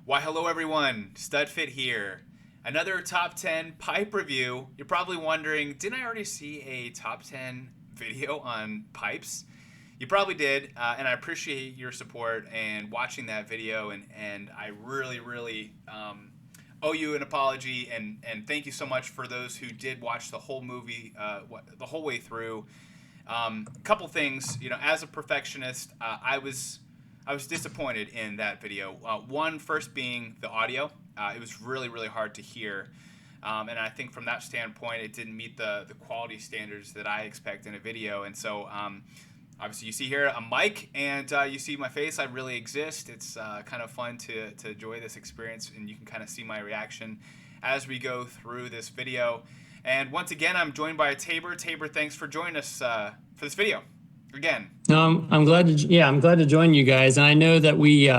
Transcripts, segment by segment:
Why, hello everyone, Studfit here. Another top 10 pipe review. You're probably wondering, didn't I already see a top 10 video on pipes? You probably did, and I appreciate your support and watching that video, and I really owe you an apology, and thank you so much for those who did watch the whole movie, the whole way through. Couple things, as a perfectionist, I was disappointed in that video. One, first being the audio. It was really hard to hear. And I think from that standpoint, it didn't meet the quality standards that I expect in a video. And so obviously you see here a mic and you see my face. I really exist. It's kind of fun to enjoy this experience, and you can kind of see my reaction as we go through this video. And once again, I'm joined by Tabor. Tabor, thanks for joining us for this video. Again. I'm glad to join you guys. And I know that we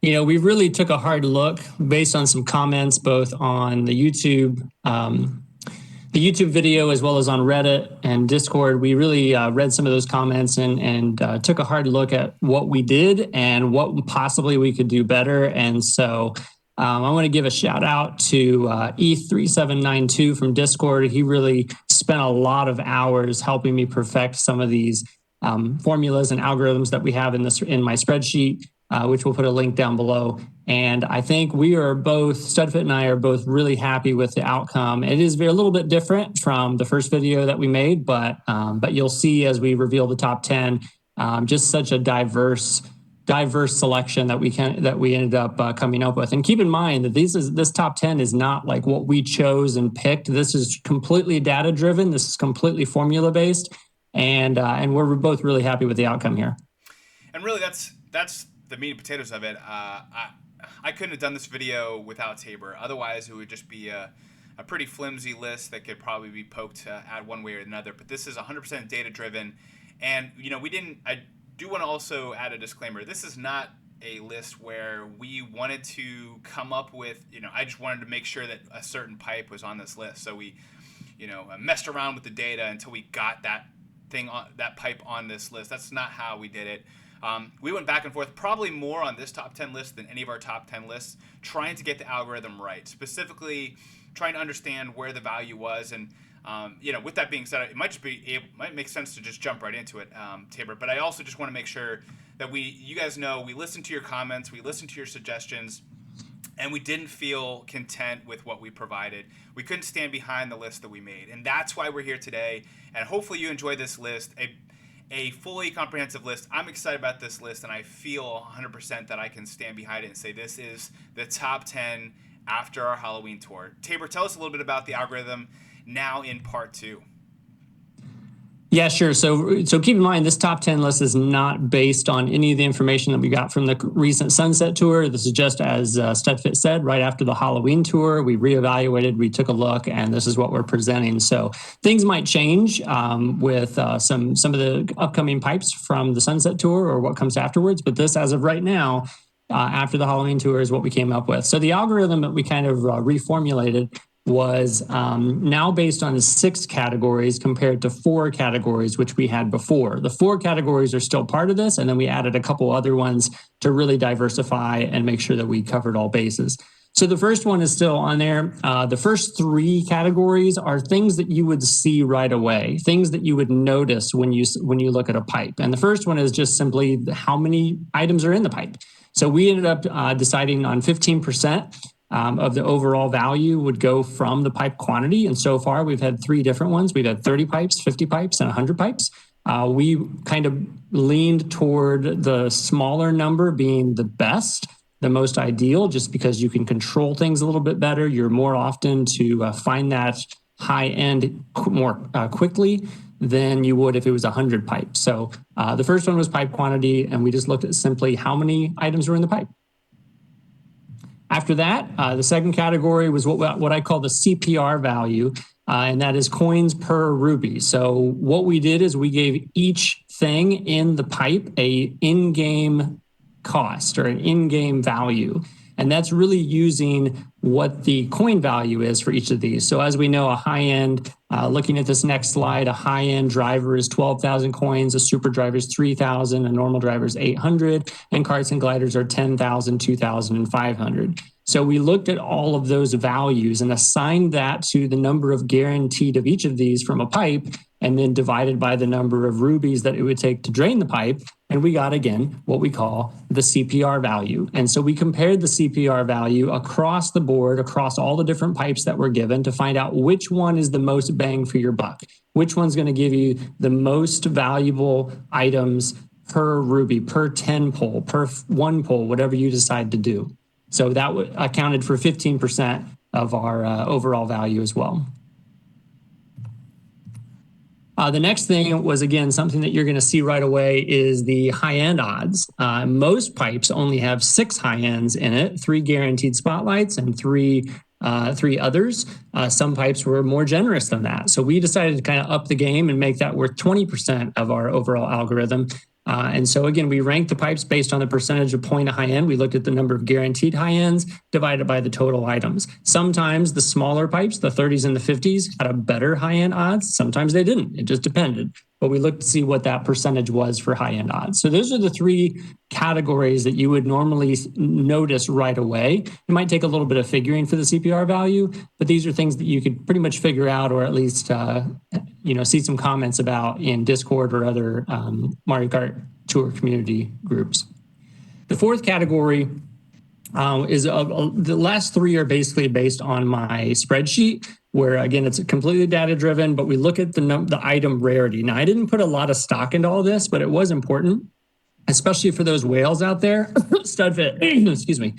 really took a hard look based on some comments, both on the YouTube video as well as on Reddit and Discord. We really read some of those comments and took a hard look at what we did and what possibly we could do better. And so I want to give a shout out to E3792 from Discord. He really spent a lot of hours helping me perfect some of these formulas and algorithms that we have in my spreadsheet, which we'll put a link down below. And I think we are both, Studfit and I are both really happy with the outcome. It is a little bit different from the first video that we made, but you'll see as we reveal the top 10, just such a diverse selection that we ended up coming up with. And keep in mind that this top 10 is not like what we chose and picked. This is completely data driven. This is completely formula based. And we're both really happy with the outcome here. And really, that's the meat and potatoes of it. I couldn't have done this video without Tabor. Otherwise, it would just be a pretty flimsy list that could probably be poked at one way or another. But this is 100% data driven. And, I do want to also add a disclaimer. This is not a list where we wanted to come up with, I just wanted to make sure that a certain pipe was on this list. So we, messed around with the data until we got that pipe on this list. That's not how we did it. We went back and forth, probably more on this top 10 list than any of our top 10 lists, trying to get the algorithm right, specifically trying to understand where the value was. And with that being said, it might make sense to just jump right into it, Tabor. But I also just want to make sure that you guys know, we listened to your comments, we listened to your suggestions, and we didn't feel content with what we provided. We couldn't stand behind the list that we made. And that's why we're here today. And hopefully you enjoy this list, a fully comprehensive list. I'm excited about this list, and I feel 100% that I can stand behind it and say this is the top 10 after our Halloween tour. Tabor, tell us a little bit about the algorithm now in part 2. Yeah, sure. So keep in mind, this top 10 list is not based on any of the information that we got from the recent Sunset tour. This is just, as Studfit said, right after the Halloween tour, we reevaluated, we took a look, and this is what we're presenting. So things might change with some of the upcoming pipes from the Sunset tour or what comes afterwards. But this, as of right now, after the Halloween tour, is what we came up with. So the algorithm that we kind of reformulated was now based on 6 categories compared to 4 categories, which we had before. The 4 categories are still part of this, and then we added a couple other ones to really diversify and make sure that we covered all bases. So the first one is still on there. The first 3 categories are things that you would see right away, things that you would notice when you look at a pipe. And the first one is just simply how many items are in the pipe. So we ended up deciding on 15%. Of the overall value would go from the pipe quantity. And so far, we've had 3 different ones. We've had 30 pipes, 50 pipes, and 100 pipes. We kind of leaned toward the smaller number being the best, the most ideal, just because you can control things a little bit better. You're more often to find that high end more quickly than you would if it was 100 pipes. So the first one was pipe quantity, and we just looked at simply how many items were in the pipe. After that, the second category was what I call the CPR value, and that is coins per rupee. So what we did is we gave each thing in the pipe a in-game cost or an in-game value. And that's really using what the coin value is for each of these. So as we know, a high-end, looking at this next slide, a high-end driver is 12,000 coins, a super driver is 3,000, a normal driver is 800, and carts and gliders are 10,000, 2,000, and 500. So we looked at all of those values and assigned that to the number of guaranteed of each of these from a pipe, and then divided by the number of rubies that it would take to drain the pipe. And we got, again, what we call the CPR value. And so we compared the CPR value across the board, across all the different pipes that were given, to find out which one is the most bang for your buck, which one's going to give you the most valuable items per ruby, per 10 pull, per 1 pull, whatever you decide to do. So that accounted for 15% of our overall value as well. The next thing was, again, something that you're going to see right away is the high-end odds. Most pipes only have 6 high-ends in it, 3 guaranteed spotlights and 3 others. Some pipes were more generous than that. So we decided to kind of up the game and make that worth 20% of our overall algorithm. And so again, we ranked the pipes based on the percentage of point of high end. We looked at the number of guaranteed high ends divided by the total items. Sometimes the smaller pipes, the 30s and the 50s, had a better high end odds. Sometimes they didn't. It just depended. But we looked to see what that percentage was for high end odds. So those are the 3 categories that you would normally notice right away. It might take a little bit of figuring for the CPR value, but these are things that you could pretty much figure out, or at least see some comments about in Discord or other Mario Kart Tour community groups. The 4th category is the last 3 are basically based on my spreadsheet, where again, it's completely data driven, but we look at the item rarity. Now, I didn't put a lot of stock into all this, but it was important, especially for those whales out there, Studfit, excuse me.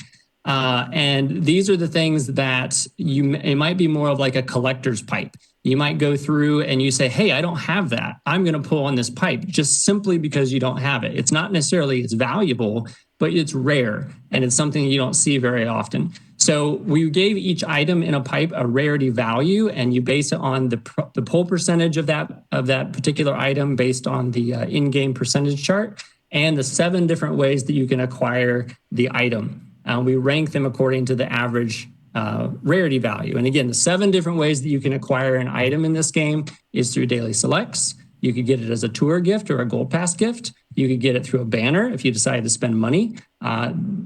And these are the things that it might be more of like a collector's pipe. You might go through and you say, hey, I don't have that. I'm going to pull on this pipe just simply because you don't have it. It's not necessarily it's valuable, but it's rare and it's something you don't see very often. So we gave each item in a pipe a rarity value, and you base it on the pull percentage of that particular item based on the in-game percentage chart, and the 7 different ways that you can acquire the item. We rank them according to the average rarity value. And again, the 7 different ways that you can acquire an item in this game is through daily selects. You could get it as a tour gift or a gold pass gift. You could get it through a banner if you decide to spend money.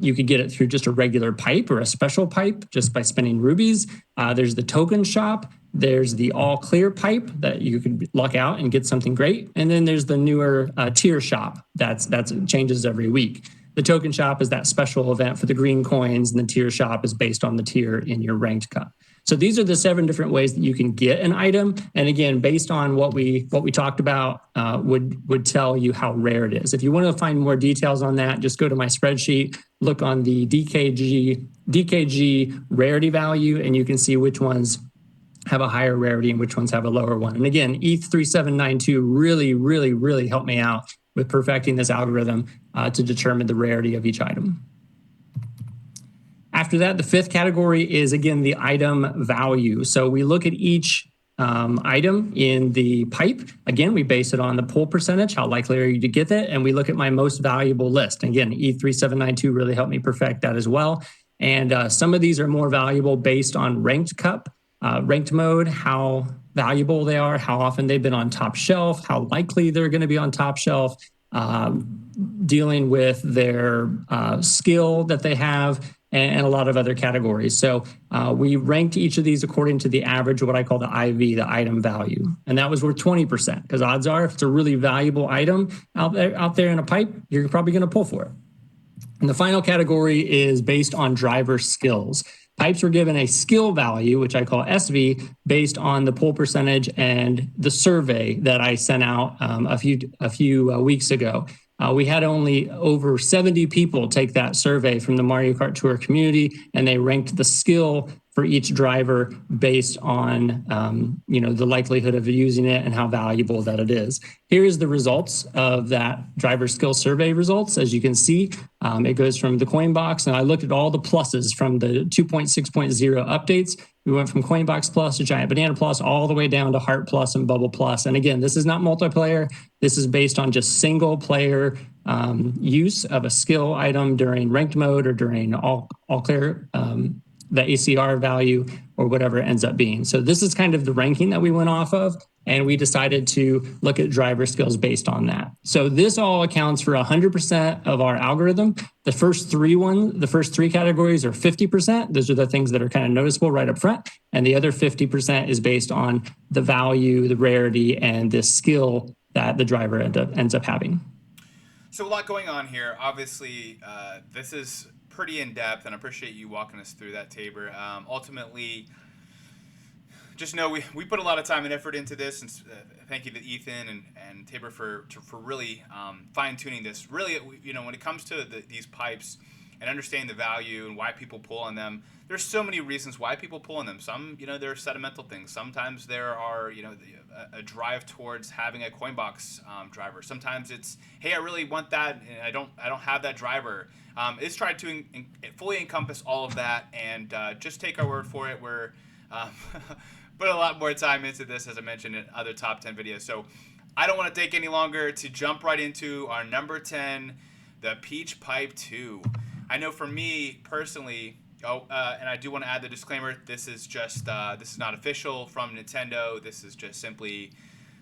You could get it through just a regular pipe or a special pipe just by spending rubies. There's the token shop. There's the all clear pipe that you could luck out and get something great. And then there's the newer tier shop that changes every week. The token shop is that special event for the green coins, and the tier shop is based on the tier in your ranked cup. So these are the 7 different ways that you can get an item. And again, based on what we talked about, would tell you how rare it is. If you want to find more details on that, just go to my spreadsheet, look on the DKG rarity value, and you can see which ones have a higher rarity and which ones have a lower one. And again, ETH3792 really helped me out with perfecting this algorithm to determine the rarity of each item. After that, the 5th category is, again, the item value. So we look at each item in the pipe. Again, we base it on the pull percentage, how likely are you to get it, and we look at my most valuable list. Again, ETH3792 really helped me perfect that as well. And some of these are more valuable based on ranked cup, ranked mode, how valuable they are, how often they've been on top shelf, how likely they're going to be on top shelf, dealing with their skill that they have, and a lot of other categories. So we ranked each of these according to the average, what I call the IV, the item value. And that was worth 20%, because odds are if it's a really valuable item out there in a pipe, you're probably going to pull for it. And the final category is based on driver skills. Pipes were given a skill value, which I call SV, based on the pull percentage and the survey that I sent out a few weeks ago. We had only over 70 people take that survey from the Mario Kart Tour community, and they ranked the skill for each driver based on the likelihood of using it and how valuable that it is. Here's the results of that driver skill survey results. As you can see, it goes from the coin box, and I looked at all the pluses from the 2.6.0 updates. We went from Coinbox Plus to Giant Banana Plus all the way down to Heart Plus and Bubble Plus. And again, this is not multiplayer. This is based on just single player use of a skill item during ranked mode or during all clear, the ACR value or whatever it ends up being. So this is kind of the ranking that we went off of, and we decided to look at driver skills based on that. So this all accounts for 100% of our algorithm. The first three categories are 50%. Those are the things that are kind of noticeable right up front. And the other 50% is based on the value, the rarity, and the skill that the driver ends up having. So a lot going on here. Obviously, this is pretty in-depth, and I appreciate you walking us through that, Tabor. Ultimately, just know we put a lot of time and effort into this, and thank you to Ethan and Tabor for really fine-tuning this. Really, when it comes to these pipes and understanding the value and why people pull on them, there's so many reasons why people pull on them. Some, there are sentimental things. Sometimes there are, a drive towards having a Coinbox driver. Sometimes it's, hey, I really want that, and I don't have that driver. It's tried to fully encompass all of that, and just take our word for it. We're put a lot more time into this, as I mentioned in other top 10 videos. So I don't want to take any longer to jump right into our number 10, the Peach Pipe 2. I know for me personally, and I do want to add the disclaimer, this is not official from Nintendo. This is just simply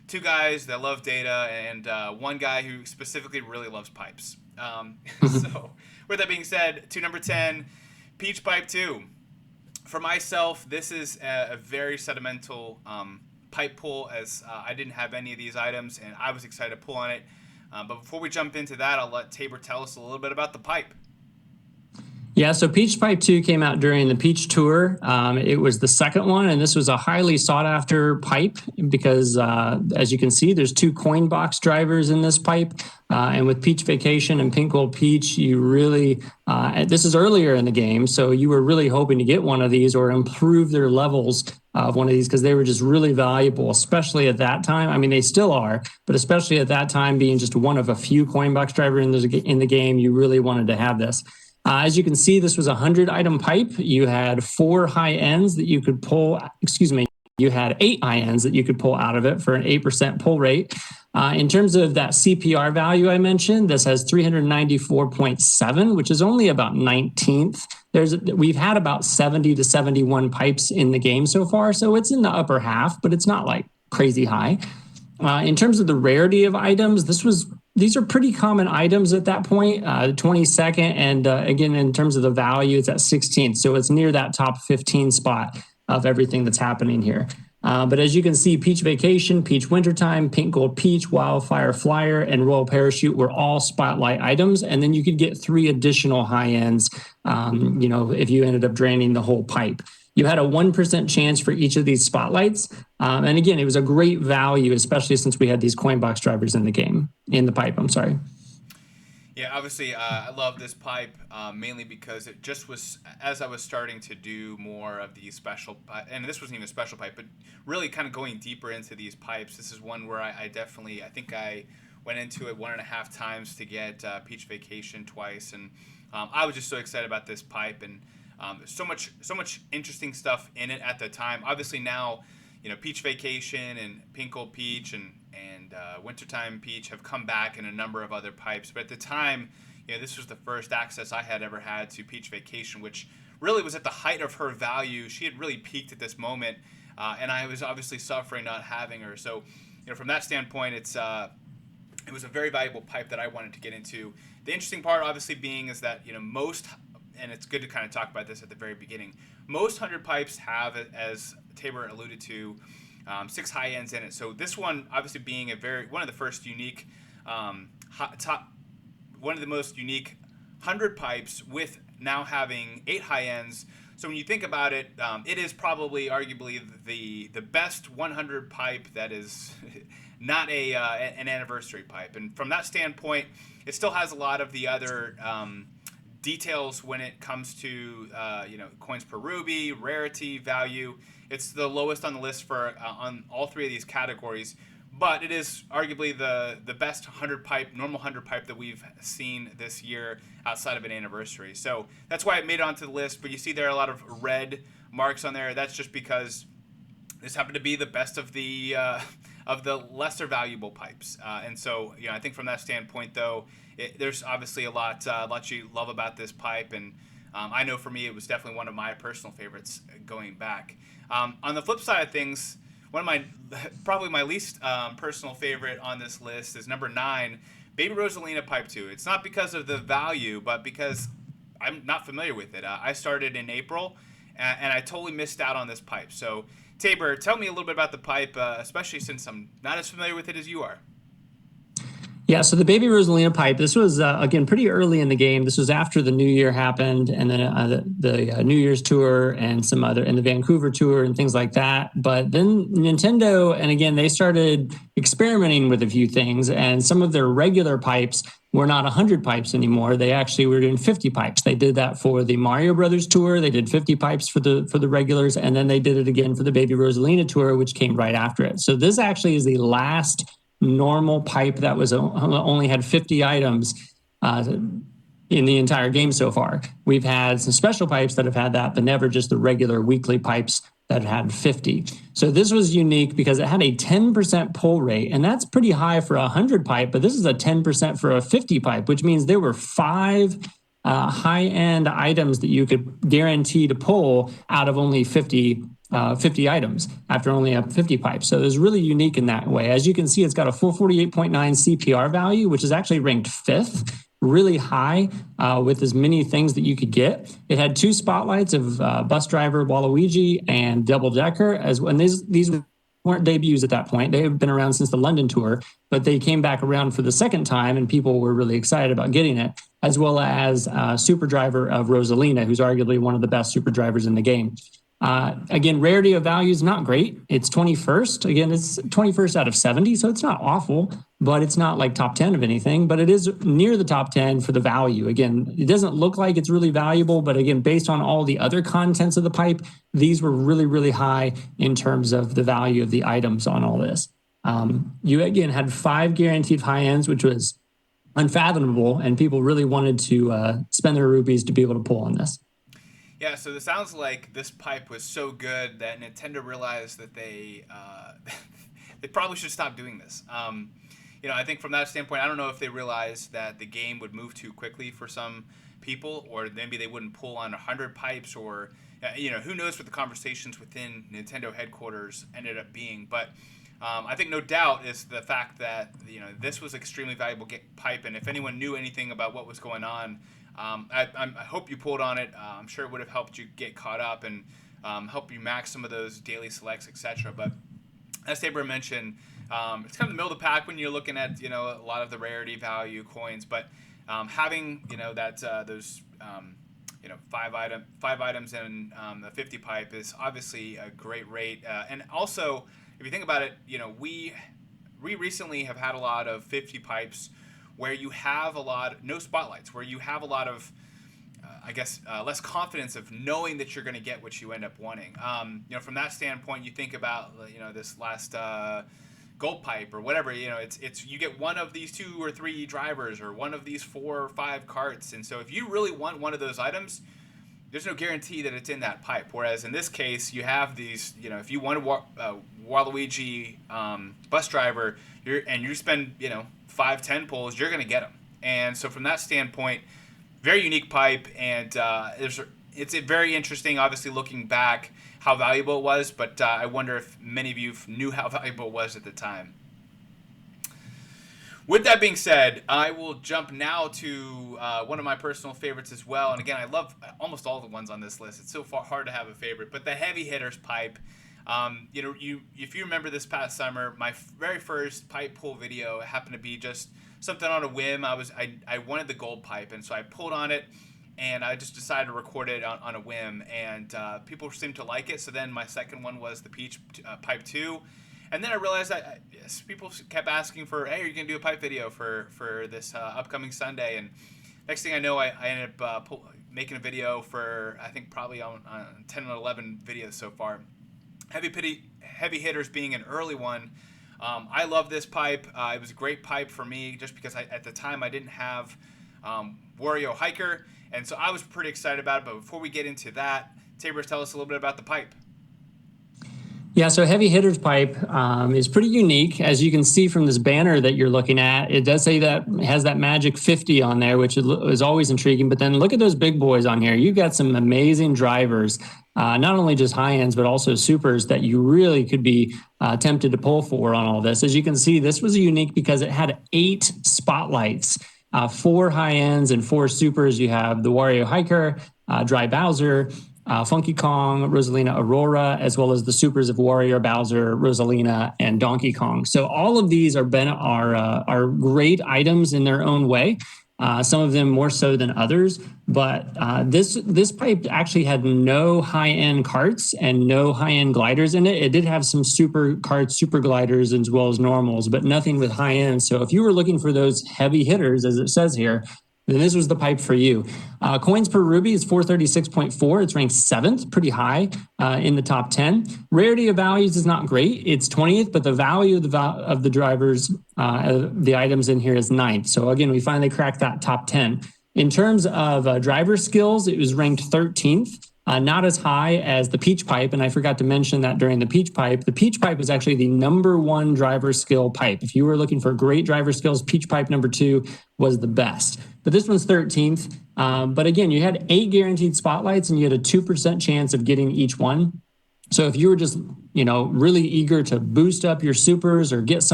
two guys that love data and one guy who specifically really loves pipes. So with that being said, to number 10, Peach Pipe 2. For myself, this is a very sentimental pipe pull, as I didn't have any of these items and I was excited to pull on it. But before we jump into that, I'll let Tabor tell us a little bit about the pipe. Yeah, so Peach Pipe 2 came out during the Peach Tour. It was the second one, and this was a highly sought-after pipe because, as you can see, there's two Coinbox drivers in this pipe. And with Peach Vacation and Pink Gold Peach, you really, this is earlier in the game, so you were really hoping to get one of these or improve their levels of one of these because they were just really valuable, especially at that time. I mean, they still are, but especially at that time, being just one of a few Coinbox drivers in the game, you really wanted to have this. As you can see, this was a 100-item pipe. You had 4 high ends that you could pull. You had 8 high ends that you could pull out of it for an 8% pull rate. In terms of that CPR value I mentioned, this has 394.7, which is only about 19th. We've had about 70 to 71 pipes in the game so far, so it's in the upper half, but it's not like crazy high. In terms of the rarity of items, these are pretty common items at that point, 22nd, and again, in terms of the value, it's at 16th, so it's near that top 15 spot of everything that's happening here. But as you can see, Peach Vacation, Peach Wintertime, Pink Gold Peach, Wildfire Flyer, and Royal Parachute were all spotlight items, and then you could get 3 additional high ends, if you ended up draining the whole pipe. You had a 1% chance for each of these spotlights. And again, it was a great value, especially since we had these Coinbox drivers in the pipe, I'm sorry. Yeah, obviously, I love this pipe mainly because it just was, as I was starting to do more of these special, and this wasn't even a special pipe, but really kind of going deeper into these pipes. This is one where I think I went into it 1.5 times to get Peach Vacation twice. And I was just so excited about this pipe, and so much interesting stuff in it at the time. Obviously now, Peach Vacation and Pink Gold Peach and Wintertime Peach have come back in a number of other pipes. But at the time, this was the first access I had ever had to Peach Vacation, which really was at the height of her value. She had really peaked at this moment, and I was obviously suffering not having her. So, from that standpoint, it was a very valuable pipe that I wanted to get into. The interesting part, obviously, being is that most, and it's good to kind of talk about this at the very beginning, most 100 pipes have, as Tabor alluded to, 6 high ends in it. So this one, obviously, being one of the first unique, one of the most unique 100 pipes with now having 8 high ends. So when you think about it, it is probably arguably the best 100 pipe that is not an anniversary pipe. And from that standpoint, it still has a lot of the other details when it comes to coins per ruby, rarity, value. It's the lowest on the list for on all 3 of these categories, but it is arguably the best 100 pipe, normal 100 pipe that we've seen this year outside of an anniversary. So that's why it made it onto the list. But you see there are a lot of red marks on there. That's just because this happened to be the best of the lesser valuable pipes. And so, I think from that standpoint, though, there's obviously a lot you love about this pipe. And I know for me, it was definitely one of my personal favorites going back. On the flip side of things, probably my least personal favorite on this list is number 9, Baby Rosalina Pipe 2. It's not because of the value, but because I'm not familiar with it. I started in April, and I totally missed out on this pipe. So, Tabor, tell me a little bit about the pipe, especially since I'm not as familiar with it as you are. Yeah, so the Baby Rosalina pipe, this was, again, pretty early in the game. This was after the New Year happened, and then the New Year's tour and and the Vancouver tour and things like that. But then Nintendo, and again, they started experimenting with a few things, and some of their regular pipes were not 100 pipes anymore. They actually were doing 50 pipes. They did that for the Mario Brothers tour. They did 50 pipes for the regulars, and then they did it again for the Baby Rosalina tour, which came right after it. So this actually is the last normal pipe that was only had 50 items in the entire game so far. We've had some special pipes that have had that, but never just the regular weekly pipes that had 50. So this was unique because it had a 10% pull rate, and that's pretty high for a 100 pipe, but this is a 10% for a 50 pipe, which means there were 5 high-end items that you could guarantee to pull out of only 50 items after only a 50 pipes. So it was really unique in that way. As you can see, it's got a full 48.9 CPR value, which is actually ranked 5th, really high with as many things that you could get. It had 2 spotlights of bus driver Waluigi and double decker, and these weren't debuts at that point. They have been around since the London tour, but they came back around for the second time, and people were really excited about getting it, as well as super driver of Rosalina, who's arguably one of the best super drivers in the game. Again, rarity of value is not great. It's 21st. Again, it's 21st out of 70, so it's not awful, but it's not like top 10 of anything, but it is near the top 10 for the value. Again, it doesn't look like it's really valuable, but again, based on all the other contents of the pipe, these were really, really high in terms of the value of the items on all this. You, again, had 5 guaranteed high ends, which was unfathomable, and people really wanted to spend their rupees to be able to pull on this. Yeah, so it sounds like this pipe was so good that Nintendo realized that they probably should stop doing this. I think from that standpoint, I don't know if they realized that the game would move too quickly for some people, or maybe they wouldn't pull on 100 pipes, or who knows what the conversations within Nintendo headquarters ended up being. But I think no doubt is the fact that this was extremely valuable pipe, and if anyone knew anything about what was going on, I hope you pulled on it. I'm sure it would have helped you get caught up and help you max some of those daily selects, etc. But as Tabor mentioned, it's kind of the middle of the pack when you're looking at a lot of the rarity value coins. But having those 5 items in the 50 pipe is obviously a great rate. And also, if you think about it, we recently have had a lot of 50 pipes where you have no spotlights, where you have a lot of, less confidence of knowing that you're going to get what you end up wanting. From that standpoint, you think about, this last gold pipe or whatever, it's you get one of these 2 or 3 drivers or one of these 4 or 5 carts. And so if you really want one of those items, there's no guarantee that it's in that pipe. Whereas in this case, you have these, if you want a Waluigi bus driver, you spend, 5-10 pulls, you're going to get them. And so from that standpoint, very unique pipe, and it's very interesting, obviously, looking back, how valuable it was, but I wonder if many of you knew how valuable it was at the time. With that being said, I will jump now to one of my personal favorites as well. And again, I love almost all the ones on this list. It's so hard to have a favorite, but the heavy hitters pipe. If you remember this past summer, my very first pipe pull video happened to be just something on a whim. I wanted the gold pipe, and so I pulled on it, and I just decided to record it on a whim, and people seemed to like it. So then my second one was the peach pipe 2, and then I realized that people kept asking for, hey, are you gonna do a pipe video for this upcoming Sunday? And next thing I know, I ended up making a video for, I think, probably on 10 or 11 videos so far. Heavy hitters being an early one. I love this pipe. It was a great pipe for me just because at the time I didn't have Wario Hiker, and so I was pretty excited about it. But before we get into that, Tabor, tell us a little bit about the pipe. Yeah, so Heavy Hitters pipe is pretty unique. As you can see from this banner that you're looking at, it does say that it has that magic 50 on there, which is always intriguing. But then look at those big boys on here. You've got some amazing drivers, not only just high ends, but also supers that you really could be tempted to pull for on all this. As you can see, this was unique because it had 8 spotlights, 4 high ends and 4 supers. You have the Wario Hiker, Dry Bowser, Funky Kong, Rosalina, Aurora, as well as the supers of Warrior, Bowser, Rosalina, and Donkey Kong. So all of these are great items in their own way. Some of them more so than others, but this pipe actually had no high-end carts and no high-end gliders in it. It did have some super carts, super gliders, as well as normals, but nothing with high-end. So if you were looking for those heavy hitters, as it says here, then this was the pipe for you. Coins per ruby is 436.4. It's ranked 7th, pretty high in the top 10. Rarity of values is not great. It's 20th, but the value of the drivers, the items in here is 9th. So again, we finally cracked that top 10. In terms of driver skills, it was ranked 13th. Not as high as the Peach Pipe, and I forgot to mention that during the Peach Pipe. The Peach Pipe was actually the #1 driver skill pipe. If you were looking for great driver skills, Peach Pipe #2 was the best. But this one's 13th. But again, you had 8 guaranteed spotlights, and you had a 2% chance of getting each one. So if you were just, really eager to boost up your supers or get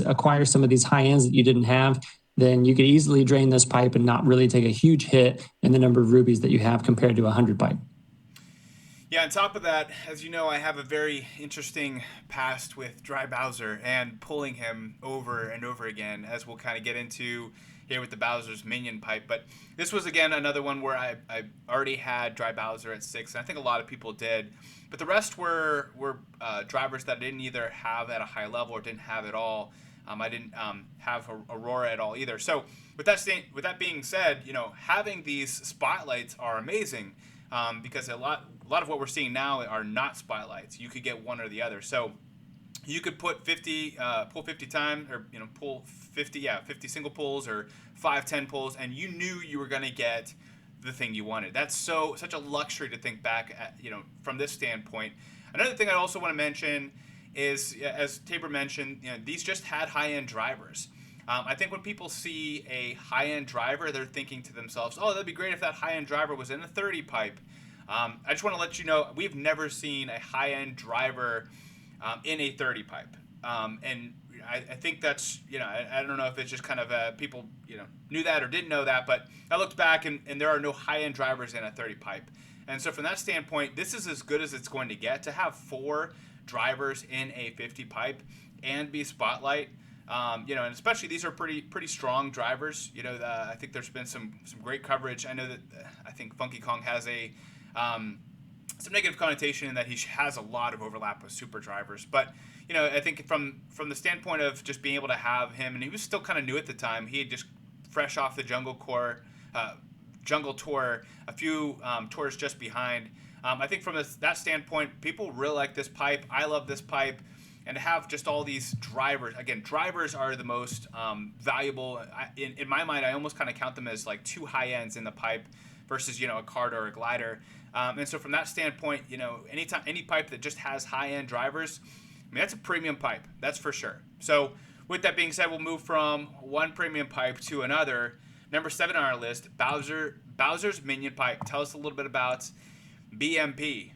acquire some of these high ends that you didn't have, then you could easily drain this pipe and not really take a huge hit in the number of rubies that you have compared to a 100 pipe. Yeah, on top of that, as you know, I have a very interesting past with Dry Bowser and pulling him over and over again, as we'll kind of get into here with the Bowser's minion pipe. But this was, again, another one where I already had Dry Bowser at 6, and I think a lot of people did. But the rest were drivers that I didn't either have at a high level or didn't have at all. I didn't have Aurora at all either. So with that being said, having these spotlights are amazing. Because a lot of what we're seeing now are not spotlights. You could get one or the other. So you could put 50, pull 50 times, or pull 50 single pulls or 5-10 pulls, and you knew you were going to get the thing you wanted. That's such a luxury to think back at, from this standpoint. Another thing I also want to mention is, as Tabor mentioned, these just had high-end drivers. I think when people see a high-end driver, they're thinking to themselves, oh, that'd be great if that high-end driver was in a 30 pipe. I just want to let you know, we've never seen a high-end driver in a 30 pipe. And I think that's, I don't know if it's just kind of people, knew that or didn't know that, but I looked back and there are no high-end drivers in a 30 pipe. And so from that standpoint, this is as good as it's going to get. To have 4 drivers in a 50 pipe and be spotlight, and especially these are pretty strong drivers. I think there's been some great coverage. I know that I think Funky Kong has some negative connotation in that he has a lot of overlap with super drivers. But I think from the standpoint of just being able to have him, and he was still kind of new at the time. He had just fresh off the Jungle Tour, a few tours just behind. I think from that standpoint, people really like this pipe. I love this pipe. And to have just all these drivers, again, drivers are the most valuable. In my mind, I almost kind of count them as like 2 high ends in the pipe versus, a cart or a glider. And so from that standpoint, any pipe that just has high end drivers, that's a premium pipe, that's for sure. So with that being said, we'll move from one premium pipe to another. Number 7 on our list, Bowser's minion pipe. Tell us a little bit about BMP.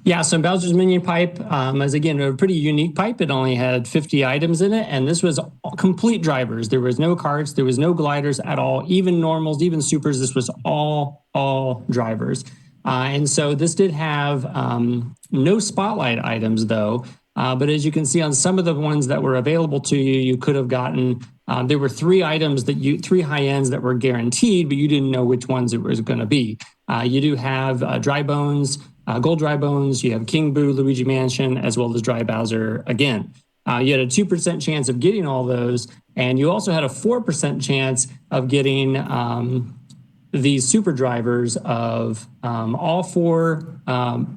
Yeah, so Bowser's Minion Pipe is, again, a pretty unique pipe. It only had 50 items in it, and this was complete drivers. There was no carts, there was no gliders at all, even normals, even supers. This was all drivers. And so this did have no spotlight items, though. But as you can see on some of the ones that were available to you, you could have gotten, there were 3 items 3 high ends that were guaranteed, but you didn't know which ones it was going to be. You do have Dry Bones, Gold Dry Bones, you have King Boo, Luigi Mansion, as well as Dry Bowser again. You had a 2% chance of getting all those, and you also had a 4% chance of getting these super drivers of all 4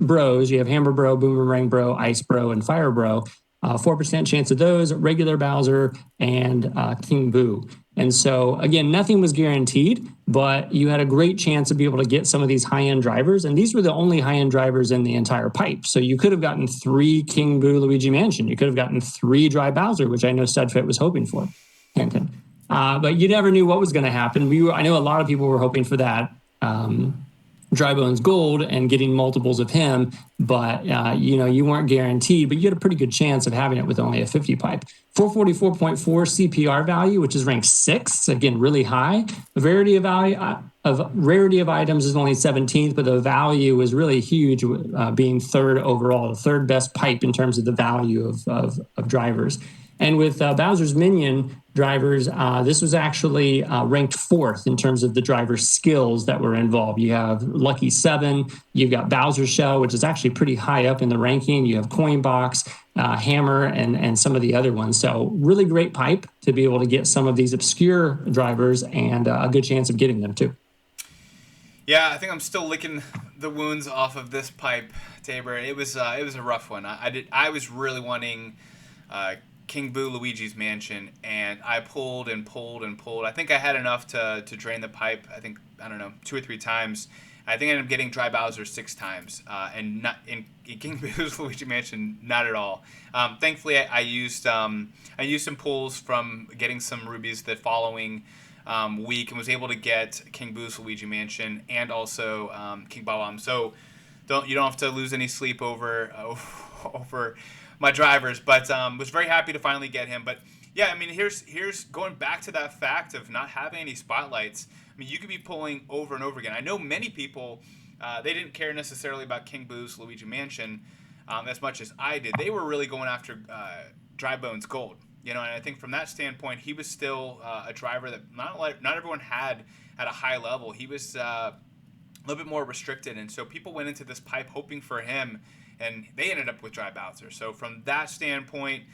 bros. You have Hammer Bro, Boomerang Bro, Ice Bro, and Fire Bro. 4% chance of those, regular Bowser, and King Boo. And so, again, nothing was guaranteed, but you had a great chance to be able to get some of these high-end drivers. And these were the only high-end drivers in the entire pipe. So you could have gotten 3 King Boo Luigi Mansion. You could have gotten 3 Dry Bowser, which I know Studfit was hoping for. But you never knew what was going to happen. I know a lot of people were hoping for that. Dry Bones Gold and getting multiples of him, but you weren't guaranteed, but you had a pretty good chance of having it with only a 50 pipe. 444.4 CPR value, which is ranked 6th, again, really high. The rarity of items is only 17th, but the value is really huge, being 3rd overall, the 3rd best pipe in terms of the value of drivers. And with Bowser's Minion drivers, this was actually ranked 4th in terms of the driver skills that were involved. You have Lucky 7, you've got Bowser Shell, which is actually pretty high up in the ranking. You have Coin Box, Hammer, and some of the other ones. So really great pipe to be able to get some of these obscure drivers and a good chance of getting them too. Yeah, I think I'm still licking the wounds off of this pipe, Tabor. It was a rough one. I was really wanting King Boo Luigi's Mansion, and I pulled and pulled and pulled. I think I had enough to drain the pipe. I don't know, 2 or 3 times. I think I ended up getting Dry Bowser 6 times, and not in King Boo's Luigi Mansion, not at all. Thankfully, I used some pulls from getting some rubies the following week, and was able to get King Boo's Luigi Mansion and also King Bob-omb. So you don't have to lose any sleep over my drivers, but was very happy to finally get him. But yeah, I mean, here's going back to that fact of not having any spotlights. I mean, you could be pulling over and over again. I know many people, they didn't care necessarily about King Boo's Luigi Mansion as much as I did. They were really going after Dry Bones Gold, and I think from that standpoint, he was still a driver that not everyone had at a high level. He was a little bit more restricted, and so people went into this pipe hoping for him, and they ended up with Dry Bowser. So from that standpoint,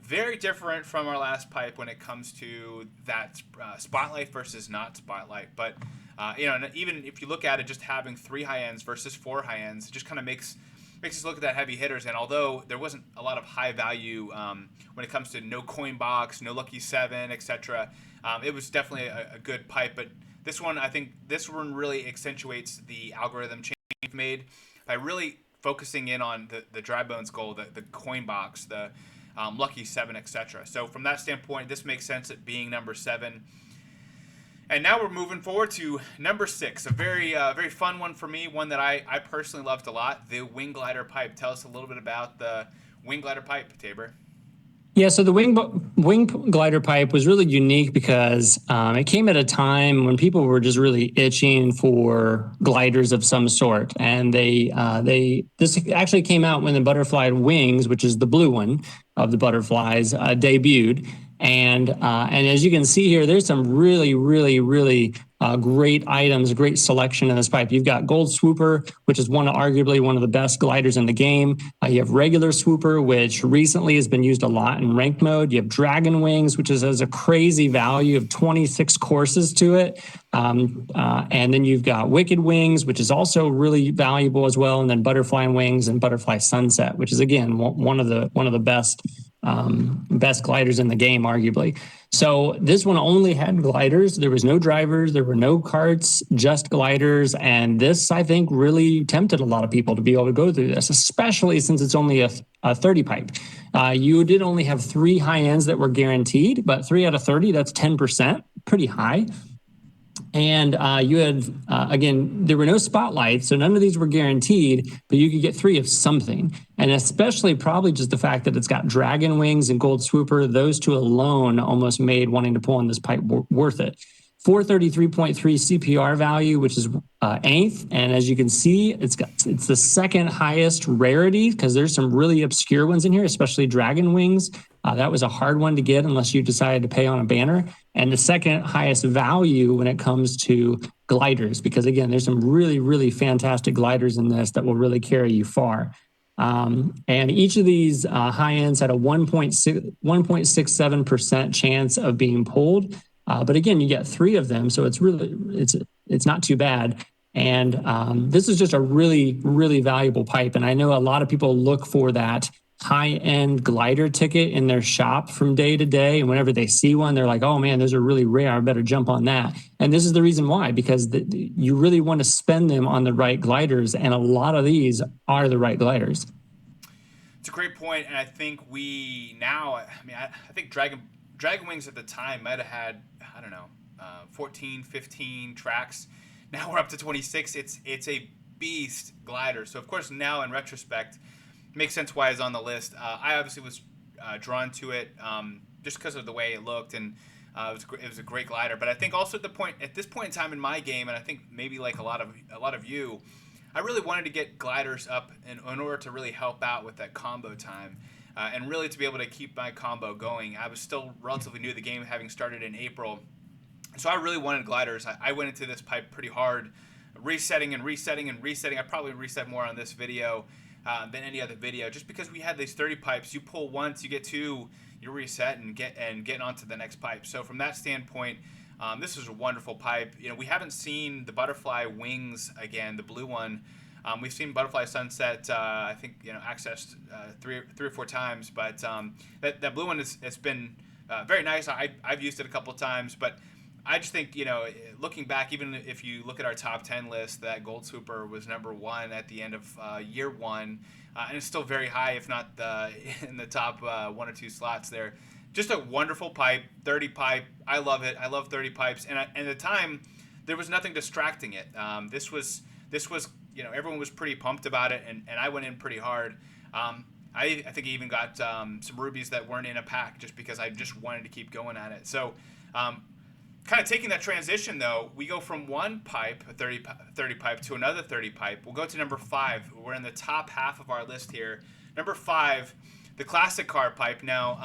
very different from our last pipe when it comes to that spotlight versus not spotlight. But and even if you look at it, just having 3 high ends versus 4 high ends, it just kind of makes us look at that heavy hitters. And although there wasn't a lot of high value when it comes to no Coin Box, no Lucky 7, etc., it was definitely a good pipe. But this one, I think this one really accentuates the algorithm change we've made by really focusing in on the Dry Bones Gold, the Coin Box, the Lucky 7, etc. So from that standpoint, this makes sense at being number 7. And now we're moving forward to number 6, a very very fun one for me, one that I personally loved a lot, the Wing Glider pipe. Tell us a little bit about the Wing Glider pipe, Tabor. Yeah, so the wing glider pipe was really unique because it came at a time when people were just really itching for gliders of some sort, and this actually came out when the butterfly wings, which is the blue one of the butterflies, debuted. And as you can see here, there's some really, really, really great items, great selection in this pipe. You've got Gold Swooper, which is arguably one of the best gliders in the game. You have regular Swooper, which recently has been used a lot in ranked mode. You have Dragon Wings, which has a crazy value of 26 courses to it. And then you've got Wicked Wings, which is also really valuable as well. And then Butterfly Wings and Butterfly Sunset, which is, again, one of the best gliders in the game, arguably. So this one only had gliders. There was no drivers. There were no carts, just gliders. And this, I think, really tempted a lot of people to be able to go through this, especially since it's only a 30 pipe. You did only have 3 high ends that were guaranteed, but 3 out of 30, that's 10%, pretty high. And you had, again, there were no spotlights, so none of these were guaranteed, but you could get 3 of something. And especially probably just the fact that it's got Dragon Wings and Gold Swooper, those 2 alone almost made wanting to pull on this pipe worth it. 433.3 CPR value, which is 8th. And as you can see, it's the 2nd highest rarity because there's some really obscure ones in here, especially Dragon Wings. That was a hard one to get unless you decided to pay on a banner. And the 2nd highest value when it comes to gliders, because again, there's some really, really fantastic gliders in this that will really carry you far. And each of these high ends had a 1.67% chance of being pulled. But again, you get 3 of them, so it's not too bad. And this is just a really, really valuable pipe. And I know a lot of people look for that high-end glider ticket in their shop from day to day. And whenever they see one, they're like, oh man, those are really rare. I better jump on that. And this is the reason why, because you really want to spend them on the right gliders. And a lot of these are the right gliders. It's a great point. And I think I think Dragon Wings at the time might have had, I don't know, 14, 15 tracks. Now we're up to 26. It's a beast glider. So of course now in retrospect, makes sense why it's on the list. I obviously was drawn to it just because of the way it looked, and it was a great glider. But I think also at this point in time in my game, and I think maybe like a lot of you, I really wanted to get gliders up in order to really help out with that combo time, and really to be able to keep my combo going. I was still relatively new to the game, having started in April, so I really wanted gliders. I went into this pipe pretty hard, resetting and resetting and resetting. I probably reset more on this video than any other video, just because we had these 30 pipes. You pull once, you get two, you reset and get onto the next pipe. So from that standpoint, this is a wonderful pipe. You know, we haven't seen the butterfly wings again, the blue one. We've seen butterfly sunset, I think, accessed three or four times, but that blue one it's been very nice. I've used it a couple of times, but I just think, looking back, even if you look at our top 10 list, that Gold Swooper was number 1 at the end of year 1, and it's still very high, if not in the top 1 or 2 slots there. Just a wonderful pipe, 30 pipe. I love it. I love 30 pipes. And at the time, there was nothing distracting it. This was everyone was pretty pumped about it, and I went in pretty hard. I think I even got some rubies that weren't in a pack just because I just wanted to keep going at it. So kind of taking that transition, though, we go from one pipe, a 30 pipe, to another 30 pipe. We'll go to number 5. We're in the top half of our list here. Number 5, the classic car pipe. Now,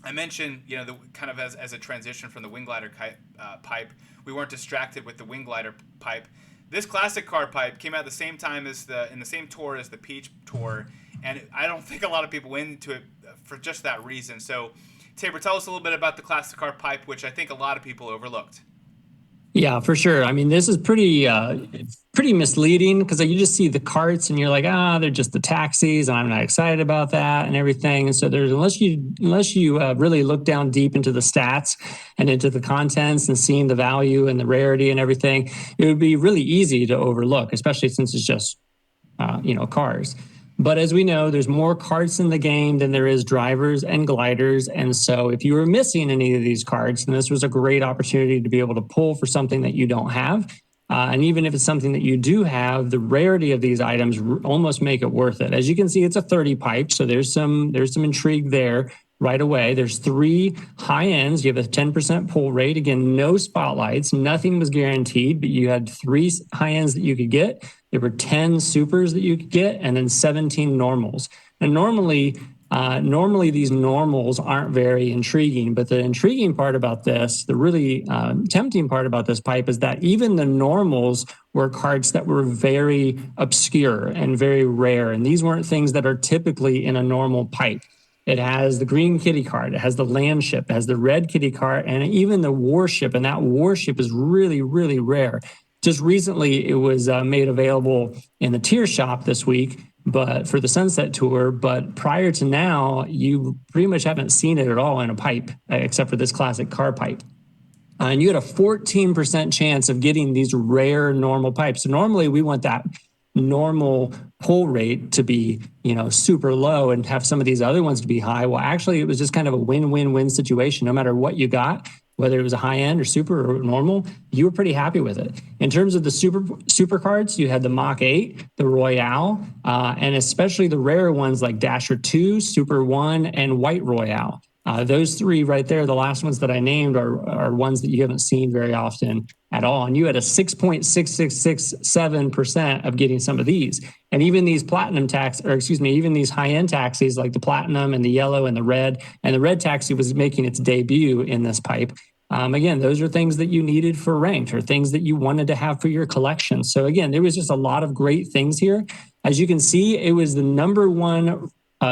I mentioned, the kind of as a transition from the wing glider pipe, we weren't distracted with the wing glider pipe. This classic car pipe came out at the same time in the same tour as the Peach tour, and I don't think a lot of people went into it for just that reason. So, Tabor, tell us a little bit about the classic car pipe, which I think a lot of people overlooked. Yeah, for sure. I mean, this is pretty misleading because you just see the carts and you're like, they're just the taxis, and I'm not excited about that and everything. And so unless you really look down deep into the stats and into the contents and seeing the value and the rarity and everything, it would be really easy to overlook, especially since it's just cars. But as we know, there's more carts in the game than there is drivers and gliders. And so if you were missing any of these carts, then this was a great opportunity to be able to pull for something that you don't have. And even if it's something that you do have, the rarity of these items almost make it worth it. As you can see, it's a 30 pipe, so there's some intrigue there right away. There's 3 high ends. You have a 10% pull rate. Again, no spotlights. Nothing was guaranteed, but you had 3 high ends that you could get. There were 10 supers that you could get, and then 17 normals. And normally these normals aren't very intriguing, but the intriguing part about this, the really tempting part about this pipe, is that even the normals were cards that were very obscure and very rare. And these weren't things that are typically in a normal pipe. It has the green kitty card, it has the land ship, it has the red kitty card, and even the warship. And that warship is really, really rare. Just recently, it was made available in the tier shop this week, but for the Sunset Tour. But prior to now, you pretty much haven't seen it at all in a pipe, except for this classic car pipe. And you had a 14% chance of getting these rare normal pipes. So normally we want that normal pull rate to be, super low and have some of these other ones to be high. Well, actually, it was just kind of a win-win-win situation. No matter what you got, whether it was a high end or super or normal, you were pretty happy with it. In terms of the super cards, you had the Mach 8, the Royale, and especially the rare ones like Dasher 2, Super 1, and White Royale. Those 3 right there, the last ones that I named, are ones that you haven't seen very often at all. And you had a 6.6667% of getting some of these. And even these even these high-end taxis like the platinum and the yellow and the red taxi was making its debut in this pipe. Again, those are things that you needed for ranked or things that you wanted to have for your collection. So again, there was just a lot of great things here. As you can see, it was the number 1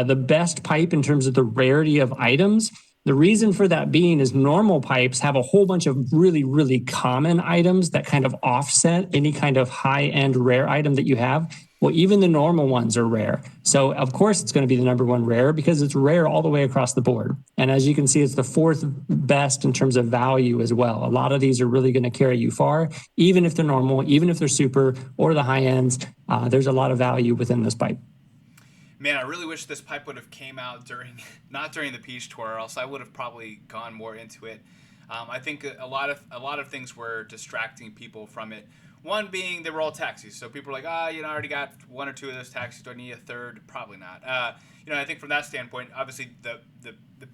the best pipe in terms of the rarity of items. The reason for that being is normal pipes have a whole bunch of really, really common items that kind of offset any kind of high-end rare item that you have. Well, even the normal ones are rare. So of course it's going to be the number one rare because it's rare all the way across the board. And as you can see, it's the fourth best in terms of value as well. A lot of these are really going to carry you far, even if they're normal, even if they're super or the high ends. There's a lot of value within this pipe. Man, I really wish this pipe would have came out not during the Peach Tour, or else I would have probably gone more into it. I think a lot of things were distracting people from it. One being they were all taxis, so people were like, I already got one or two of those taxis. Do I need a third? Probably not. I think from that standpoint, obviously the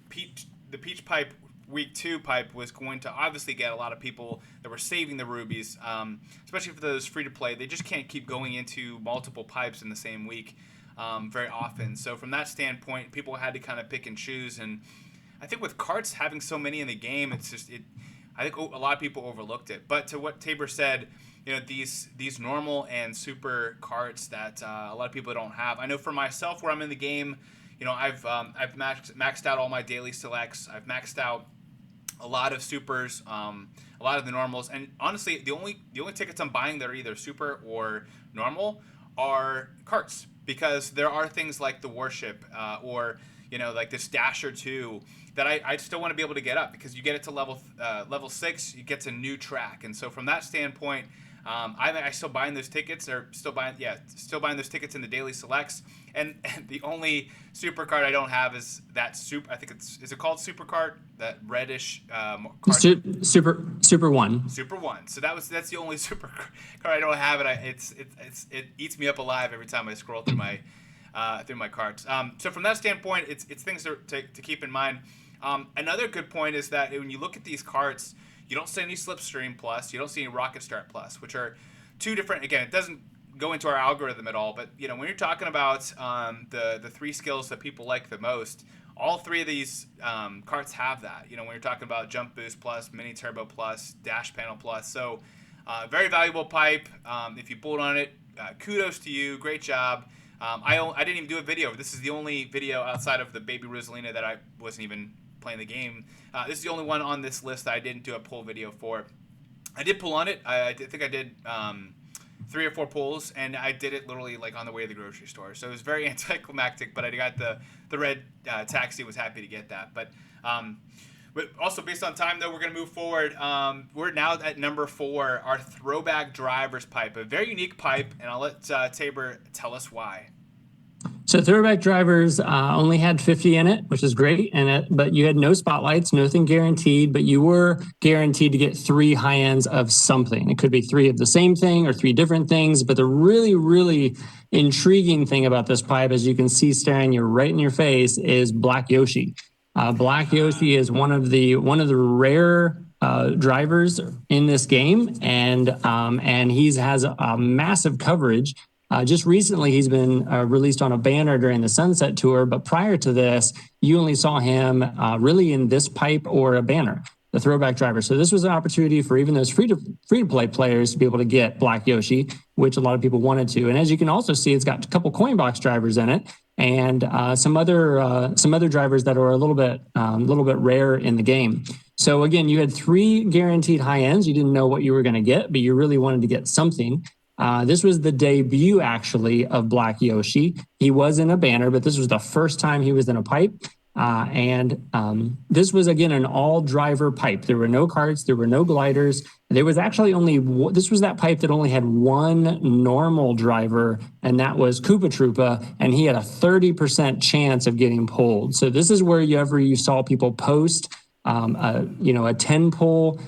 Peach pipe week 2 pipe was going to obviously get a lot of people that were saving the rubies, especially for those free to play. They just can't keep going into multiple pipes in the same week very often. So from that standpoint, people had to kind of pick and choose. And I think with carts having so many in the game, I think a lot of people overlooked it. But to what Tabor said, these normal and super carts that a lot of people don't have. I know for myself, where I'm in the game, I've maxed out all my daily selects. I've maxed out a lot of supers, a lot of the normals, and honestly, the only tickets I'm buying that are either super or normal are carts, because there are things like the Warship or like this Dasher 2 that I still want to be able to get up, because you get it to level 6, it gets a new track. And so from that standpoint, I still buying those tickets, still buying those tickets in the daily selects. And the only super card I don't have is that super. I think is it called super card? That reddish card. Super one. Super one. So that's the only super card I don't have, and it eats me up alive every time I scroll through my cards. So from that standpoint, it's things to keep in mind. Another good point is that when you look at these cards, you don't see any Slipstream Plus, you don't see any Rocket Start Plus, which are two different. Again, it doesn't go into our algorithm at all, but when you're talking about the 3 skills that people like the most, all 3 of these carts have that. When you're talking about Jump Boost Plus, Mini Turbo Plus, Dash Panel Plus. So very valuable pipe. If you pulled on it, kudos to you. Great job. I didn't even do a video. This is the only video outside of the Baby Rosalina that I wasn't even playing the game. This is the only one on this list that I didn't do a pull video for. I did pull on it. I think I did 3 or 4 pulls, and I did it literally like on the way to the grocery store. So it was very anticlimactic, but I got the red taxi, was happy to get that. But also based on time, though, we're going to move forward. We're now at number 4, our Throwback Driver's Pipe, a very unique pipe, and I'll let Tabor tell us why. So Throwback Drivers only had 50 in it, which is great, but you had no spotlights, nothing guaranteed, but you were guaranteed to get 3 high ends of something. It could be 3 of the same thing or 3 different things, but the really, really intriguing thing about this pipe, as you can see staring you right in your face, is Black Yoshi. Black Yoshi is one of the rare drivers in this game, and he has a massive coverage. Just recently, he's been released on a banner during the Sunset Tour, but prior to this, you only saw him really in this pipe or a banner, the Throwback Driver. So this was an opportunity for even those free-to-play players to be able to get Black Yoshi, which a lot of people wanted to. And as you can also see, it's got a couple coin box drivers in it, and some other drivers that are a little bit rare in the game. So again, you had 3 guaranteed high ends. You didn't know what you were going to get, but you really wanted to get something. This was the debut, actually, of Black Yoshi. He was in a banner, but this was the first time he was in a pipe. This was, again, an all-driver pipe. There were no carts. There were no gliders. There was actually this was that pipe that only had 1 normal driver, and that was Koopa Troopa, and he had a 30% chance of getting pulled. So this is where you saw people post a 10-pull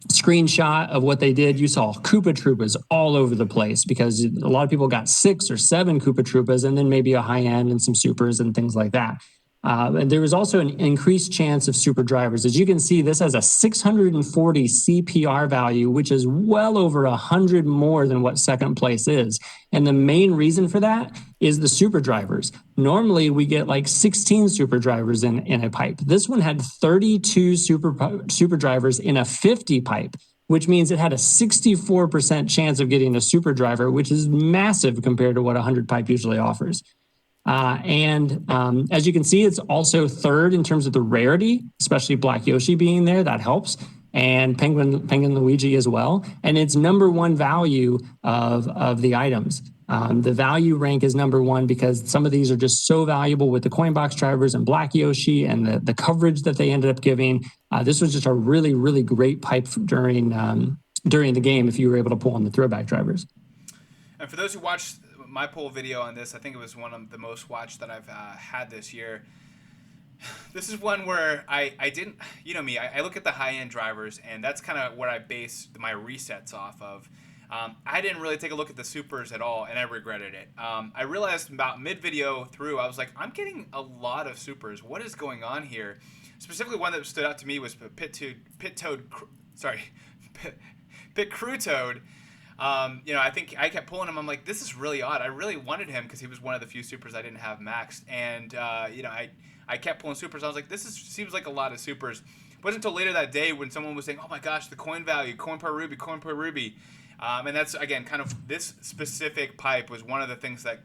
screenshot of what they did. You saw Koopa Troopas all over the place, because a lot of people got 6 or 7 Koopa Troopas, and then maybe a high end and some supers and things like that. And there was also an increased chance of super drivers. As you can see, this has a 640 CPR value, which is well over 100 more than what second place is. And the main reason for that is the super drivers. Normally, we get like 16 super drivers in a pipe. This one had 32 super drivers in a 50 pipe, which means it had a 64% chance of getting a super driver, which is massive compared to what a 100 pipe usually offers. As you can see, it's also third in terms of the rarity, especially Black Yoshi being there. That helps. and Penguin Luigi as well. And it's number one value of the items. The value rank is number one because some of these are just so valuable with the coin box drivers and Black Yoshi and the coverage that they ended up giving. This was just a really, really great pipe during the game if you were able to pull on the throwback drivers. And for those who watched my poll video on this, I think it was one of the most watched that I've had this year. This is one where I didn't, you know me, I look at the high-end drivers, and that's kind of where I base my resets off of. I didn't really take a look at the supers at all, and I regretted it. I realized about mid-video through, I was like, I'm getting a lot of supers. What is going on here? Specifically, one that stood out to me was Pit Crew Toad. You know, I think I kept pulling him. I'm like, this is really odd. I really wanted him because he was one of the few supers I didn't have maxed, and you know, I kept pulling supers. I was like, seems like a lot of supers. It wasn't until later that day when someone was saying, oh my gosh, the coin value, coin per ruby. And that's, again, kind of this specific pipe was one of the things that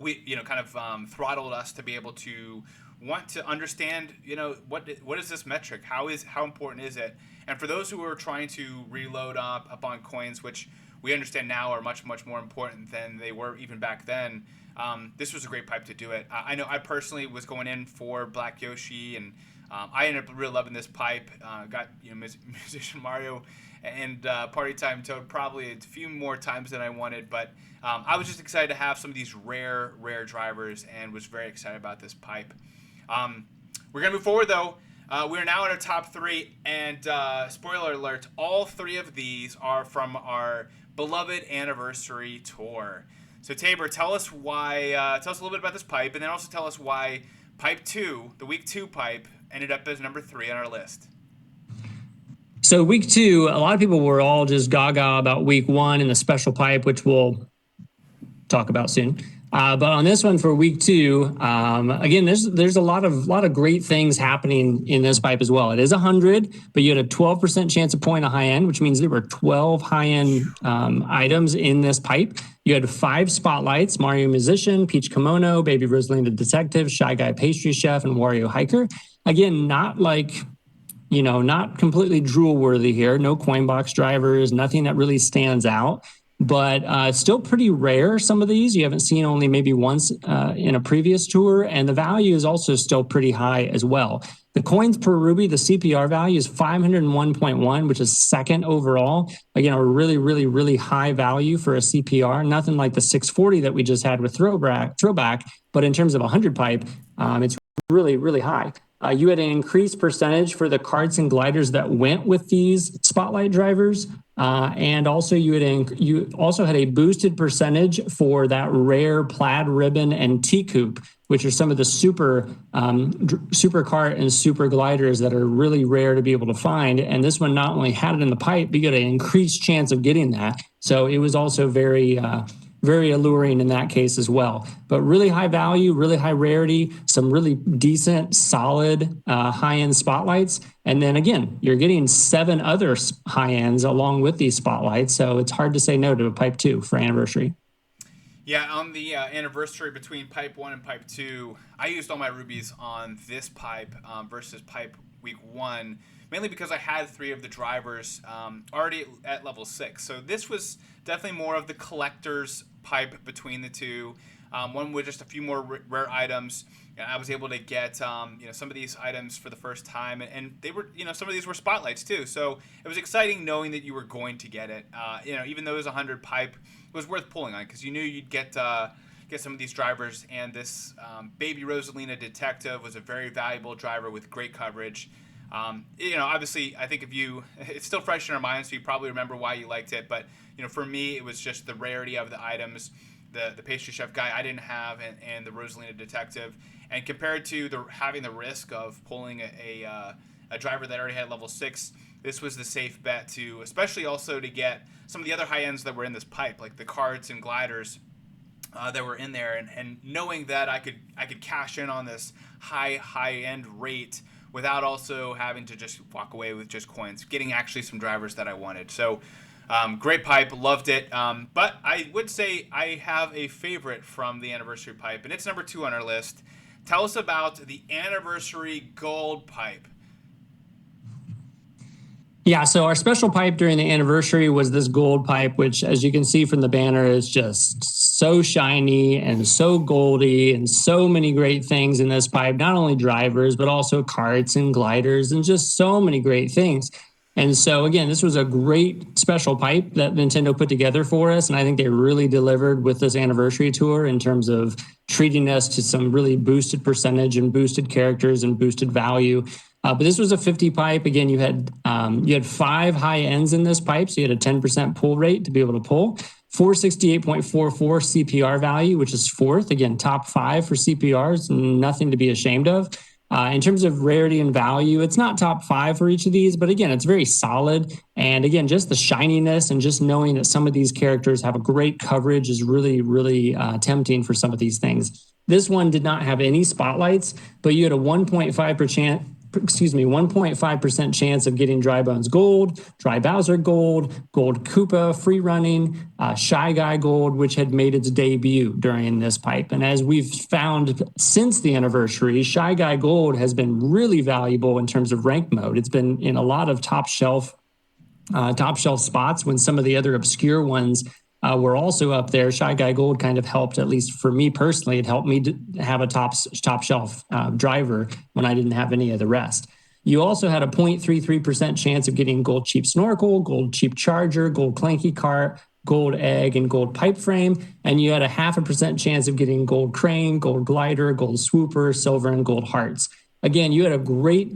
we, you know, kind of throttled us to be able to want to understand, you know, what is this metric? How important is it? And for those who are trying to reload up on coins, which we understand now are much, much more important than they were even back then, this was a great pipe to do it. I know I personally was going in for Black Yoshi, and I ended up really loving this pipe. Got, you know, Musician Mario and Party Time Toad probably a few more times than I wanted, but I was just excited to have some of these rare drivers and was very excited about this pipe. We're going to move forward, though. We are now in our top three, and spoiler alert, all three of these are from our beloved anniversary tour. So Tabor, tell us why. Tell us a little bit about this pipe, and then also tell us why Pipe 2, the Week 2 pipe, ended up as number 3 on our list. So Week 2, a lot of people were all just gaga about Week 1 and the special pipe, which we'll talk about soon. But on this one for Week 2, again, there's a lot of great things happening in this pipe as well. It is 100, but you had a 12% chance of pulling a high end, which means there were 12 high end items in this pipe. You had 5 spotlights: Mario Musician, Peach Kimono, Baby Rosalina Detective, Shy Guy Pastry Chef, and Wario Hiker. Again, not like, you know, not completely drool worthy here. No coin box drivers, nothing that really stands out. But still pretty rare, some of these. You haven't seen only maybe once in a previous tour, and the value is also still pretty high as well. The coins per ruby, the CPR value is 501.1, which is second overall. Again, a really, really, really high value for a CPR. Nothing like the 640 that we just had with Throwback, but in terms of 100 pipe, it's really, really high. You had an increased percentage for the carts and gliders that went with these spotlight drivers, and also you also had a boosted percentage for that rare plaid ribbon and T-coupe, which are some of the super cart and super gliders that are really rare to be able to find. And this one not only had it in the pipe, but you got an increased chance of getting that. So it was also very alluring in that case as well. But really high value, really high rarity, some really decent, solid high-end spotlights. And then again, you're getting 7 other high ends along with these spotlights. So it's hard to say no to a Pipe 2 for anniversary. Yeah, on the anniversary between Pipe 1 and Pipe 2, I used all my rubies on this pipe versus Pipe Week 1, mainly because I had 3 of the drivers already at level 6. So this was definitely more of the collector's pipe between the two. One with just a few more rare items. I was able to get you know, some of these items for the first time, and they were, you know, some of these were spotlights too. So it was exciting knowing that you were going to get it. You know, even though it was 100 pipe, it was worth pulling on because you knew you'd get some of these drivers. And this Baby Rosalina Detective was a very valuable driver with great coverage. You know, obviously, I think it's still fresh in our minds, so you probably remember why you liked it. But, you know, for me, it was just the rarity of the items. The pastry chef guy I didn't have, and the Rosalina Detective. And compared to having the risk of pulling a driver that already had level 6, this was the safe bet to, especially also to get some of the other high ends that were in this pipe, like the carts and gliders that were in there, and knowing that I could cash in on this high end rate without also having to just walk away with just coins, getting actually some drivers that I wanted. So great pipe, loved it. But I would say I have a favorite from the anniversary pipe, and it's number 2 on our list. Tell us about the anniversary gold pipe. Yeah, so our special pipe during the anniversary was this gold pipe, which, as you can see from the banner, is just so shiny and so goldy and so many great things in this pipe. Not only drivers, but also carts and gliders and just so many great things. And so, again, this was a great special pipe that Nintendo put together for us. And I think they really delivered with this anniversary tour in terms of treating us to some really boosted percentage and boosted characters and boosted value. But this was a 50 pipe. Again, you had 5 high ends in this pipe, so you had a 10% pull rate to be able to pull. 468.44 CPR value, which is 4th. Again, top 5 for CPRs, nothing to be ashamed of. In terms of rarity and value, it's not top 5 for each of these, but again, it's very solid. And again, just the shininess and just knowing that some of these characters have a great coverage is really, really tempting for some of these things. This one did not have any spotlights, but you had a 1.5% chance of getting Dry Bones Gold, Dry Bowser Gold, Gold Koopa free running, Shy Guy Gold, which had made its debut during this pipe. And as we've found since the anniversary, Shy Guy Gold has been really valuable in terms of rank mode. It's been in a lot of top shelf spots when some of the other obscure ones were also up there. Shy Guy Gold kind of helped, at least for me personally, it helped me to have a top shelf driver when I didn't have any of the rest. You also had a 0.33% chance of getting Gold Cheap Snorkel, Gold Cheap Charger, Gold Clanky Cart, Gold Egg, and Gold Pipe Frame. And you had a 0.5% chance of getting Gold Crane, Gold Glider, Gold Swooper, Silver, and Gold Hearts. Again, you had a great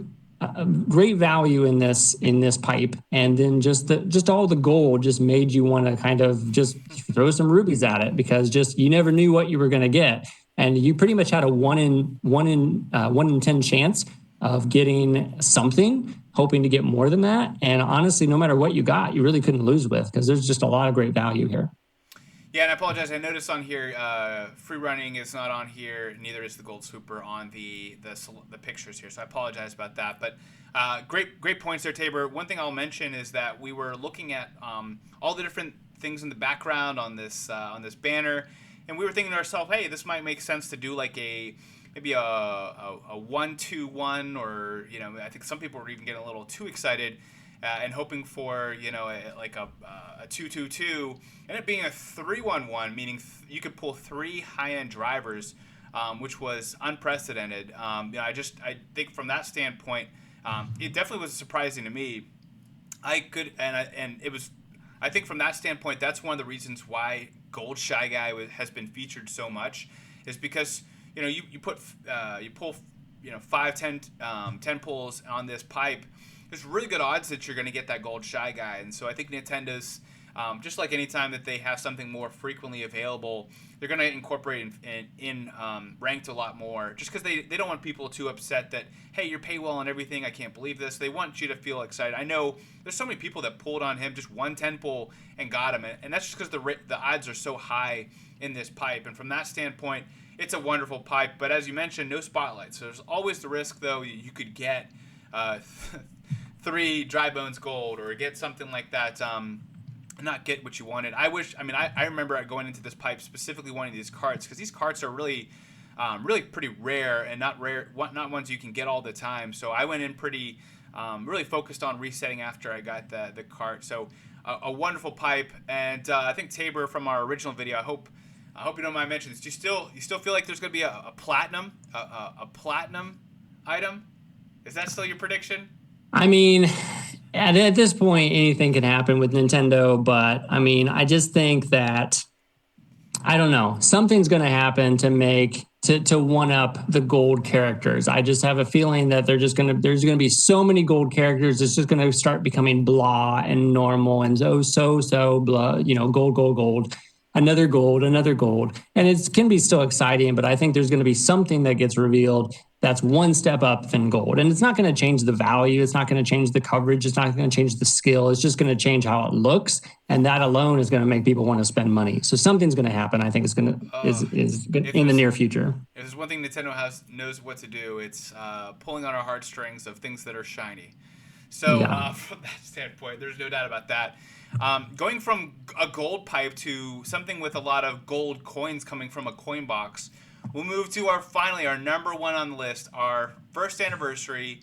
value in this pipe, and then just all the gold just made you want to kind of just throw some rubies at it, because just you never knew what you were going to get, and you pretty much had a 1 in 10 chance of getting something, hoping to get more than that. And honestly, no matter what you got, you really couldn't lose with, because there's just a lot of great value here. Yeah, and I apologize. I noticed on here, free running is not on here. Neither is the Gold Swooper on the pictures here. So I apologize about that. But great points there, Tabor. One thing I'll mention is that we were looking at all the different things in the background on this banner, and we were thinking to ourselves, hey, this might make sense to do like maybe a 1-2-1, or I think some people were even getting a little too excited. And hoping for like a 2-2-2, and it being a 3-1-1, meaning you could pull 3 high-end drivers, which was unprecedented. I think from that standpoint, it definitely was surprising to me. I think from that standpoint, that's one of the reasons why Gold Shy Guy has been featured so much, is because you pull 5, 10 pulls on this pipe. There's really good odds that you're going to get that Gold Shy Guy. And so I think Nintendo's, just like any time that they have something more frequently available, they're going to incorporate in ranked a lot more, just because they don't want people too upset that, hey, you're paywall and everything, I can't believe this. They want you to feel excited. I know there's so many people that pulled on him, just 1 10 pull and got him. And that's just because the odds are so high in this pipe. And from that standpoint, it's a wonderful pipe. But as you mentioned, no spotlight. So there's always the risk, though, you could get 3 Dry Bones Gold, or get something like that, not get what you wanted. I remember going into this pipe specifically wanting these carts, because these carts are really pretty rare, and not ones you can get all the time. So I went in pretty really focused on resetting after I got the cart. So a wonderful pipe. And I think Tabor, from our original video, I hope you don't mind mentioning this. Do you still feel like there's going to be a platinum item? Is that still your prediction? I mean, at this point, anything can happen with Nintendo, but I mean, I just think that, I don't know, something's going to happen to one up the gold characters. I just have a feeling that there's going to be so many gold characters. It's just going to start becoming blah and normal and so blah, gold, another gold. And it can be still exciting, but I think there's going to be something that gets revealed that's one step up than gold. And it's not going to change the value. It's not going to change the coverage. It's not going to change the skill. It's just going to change how it looks. And that alone is going to make people want to spend money. So something's going to happen. I think it's going to is in the near future. If there's one thing Nintendo knows what to do, it's pulling on our heartstrings of things that are shiny. So from that standpoint, there's no doubt about that. Going from a gold pipe to something with a lot of gold coins coming from a coin box, we'll move to our number 1 on the list, our first anniversary,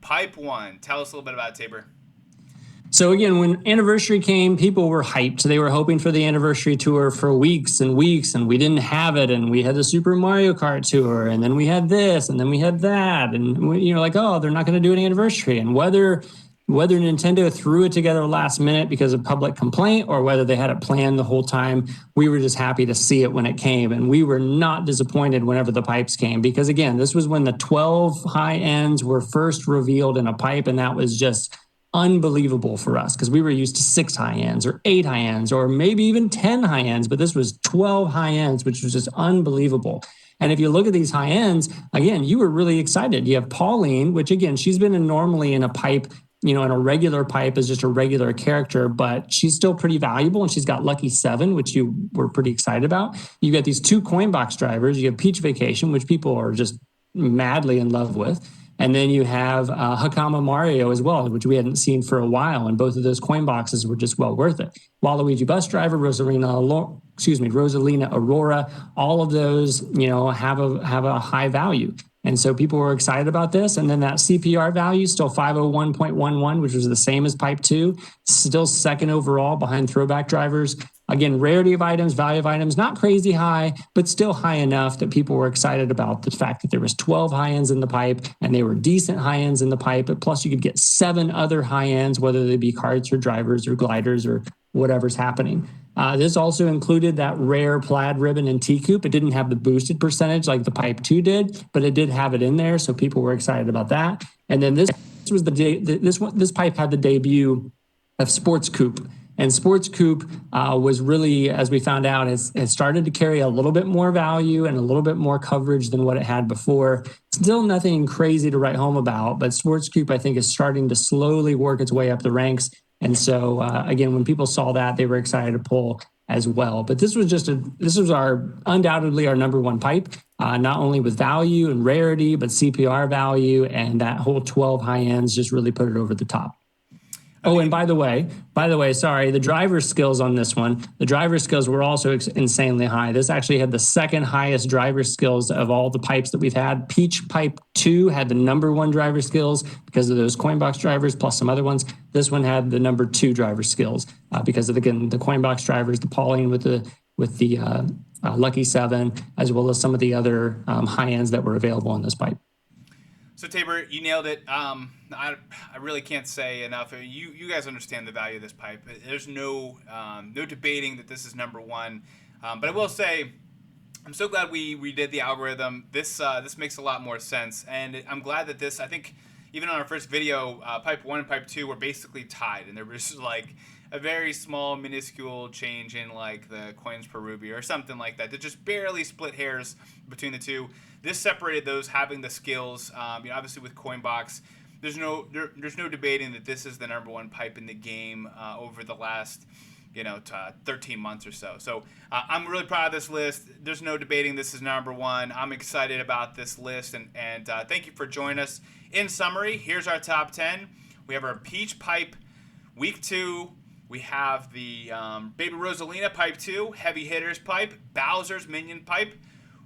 Pipe 1. Tell us a little bit about it, Tabor. So again, when anniversary came, people were hyped. They were hoping for the anniversary tour for weeks and weeks, and we didn't have it. And we had the Super Mario Kart tour, and then we had this, and then we had that, and we, like, oh, they're not going to do an anniversary. And whether Nintendo threw it together last minute because of public complaint, or whether they had it planned the whole time, we were just happy to see it when it came, and we were not disappointed whenever the pipes came, because again, this was when the 12 high ends were first revealed in a pipe, and that was just unbelievable for us because we were used to 6 high ends or 8 high ends or maybe even 10 high ends, but this was 12 high ends, which was just unbelievable. And if you look at these high ends, again, you were really excited. You have Pauline, which again, she's been normally in a pipe, in a regular pipe as just a regular character, but she's still pretty valuable, and she's got Lucky 7, which you were pretty excited about. You got these 2 coin box drivers. You have Peach Vacation, which people are just madly in love with. And then you have Hakama Mario as well, which we hadn't seen for a while. And both of those coin boxes were just well worth it. Waluigi Bus Driver, Rosalina Aurora, all of those, have a high value. And so people were excited about this. And then that CPR value, still 501.11, which was the same as Pipe 2, still second overall behind Throwback drivers. Again, rarity of items, value of items, not crazy high, but still high enough that people were excited about the fact that there was 12 high ends in the pipe, and they were decent high ends in the pipe. But plus you could get 7 other high ends, whether they be carts or drivers or gliders or whatever's happening. This also included that rare plaid ribbon and T-Coupe. It didn't have the boosted percentage like the Pipe 2 did, but it did have it in there, so people were excited about that. And then this was this pipe had the debut of Sports Coupe. And Sports Coupe was really, as we found out, it started to carry a little bit more value and a little bit more coverage than what it had before. Still nothing crazy to write home about, but Sports Coupe, I think, is starting to slowly work its way up the ranks. And so, again, when people saw that, they were excited to pull as well. But this was undoubtedly our number one pipe, not only with value and rarity, but CPR value, and that whole 12 high ends just really put it over the top. Oh, and by the way, sorry, the driver skills on this one, the driver skills were also insanely high. This actually had the second highest driver skills of all the pipes that we've had. Peach Pipe 2 had the number 1 driver skills because of those coin box drivers, plus some other ones. This one had the number 2 driver skills because of, again, the coin box drivers, the Pauline with the Lucky 7, as well as some of the other high ends that were available on this pipe. So Tabor, you nailed it. I really can't say enough. You guys understand the value of this pipe. There's no debating that this is number 1. But I will say, I'm so glad we redid the algorithm. This makes a lot more sense, and I'm glad that this. I think even on our first video, Pipe 1 and Pipe 2 were basically tied, and there was like a very small, minuscule change in like the coins per ruby or something like that. That just barely split hairs between the two. This separated those having the skills. Obviously with Coinbox, there's no debating that this is the number 1 pipe in the game over the last 13 months or so. So I'm really proud of this list. There's no debating this is number 1. I'm excited about this list, and thank you for joining us. In summary, here's our top 10. We have our Peach Pipe Week 2. We have the Baby Rosalina Pipe 2, Heavy Hitters Pipe, Bowser's Minion Pipe,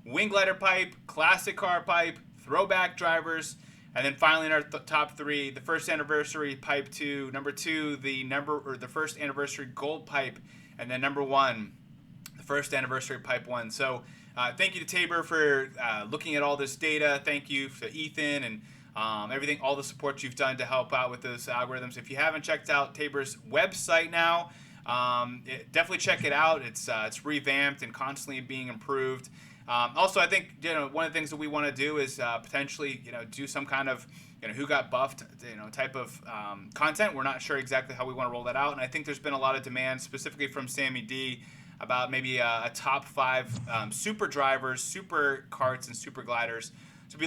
Wing Glider Pipe, Classic Car Pipe, Throwback Drivers, and then finally in our top 3, the first anniversary Pipe 2, number 2, the first anniversary Gold Pipe, and then number 1, the first anniversary Pipe 1. So thank you to Tabor for looking at all this data. Thank you to Ethan and everything, all the support you've done to help out with those algorithms. If you haven't checked out Tabor's website now, definitely check it out. It's revamped and constantly being improved. Also, I think one of the things that we want to do is potentially do some kind of who got buffed type of content. We're not sure exactly how we want to roll that out, and I think there's been a lot of demand specifically from Sammy D about maybe a top 5 super drivers, super carts, and super gliders. So be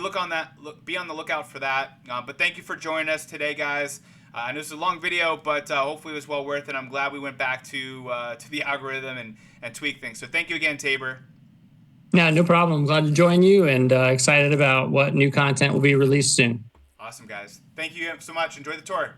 on the lookout for that. But thank you for joining us today, guys. I know this is a long video, but hopefully it was well worth it. I'm glad we went back to the algorithm and tweak things. So thank you again, Tabor. Yeah, no problem. I'm glad to join you, and excited about what new content will be released soon. Awesome, guys. Thank you so much. Enjoy the tour.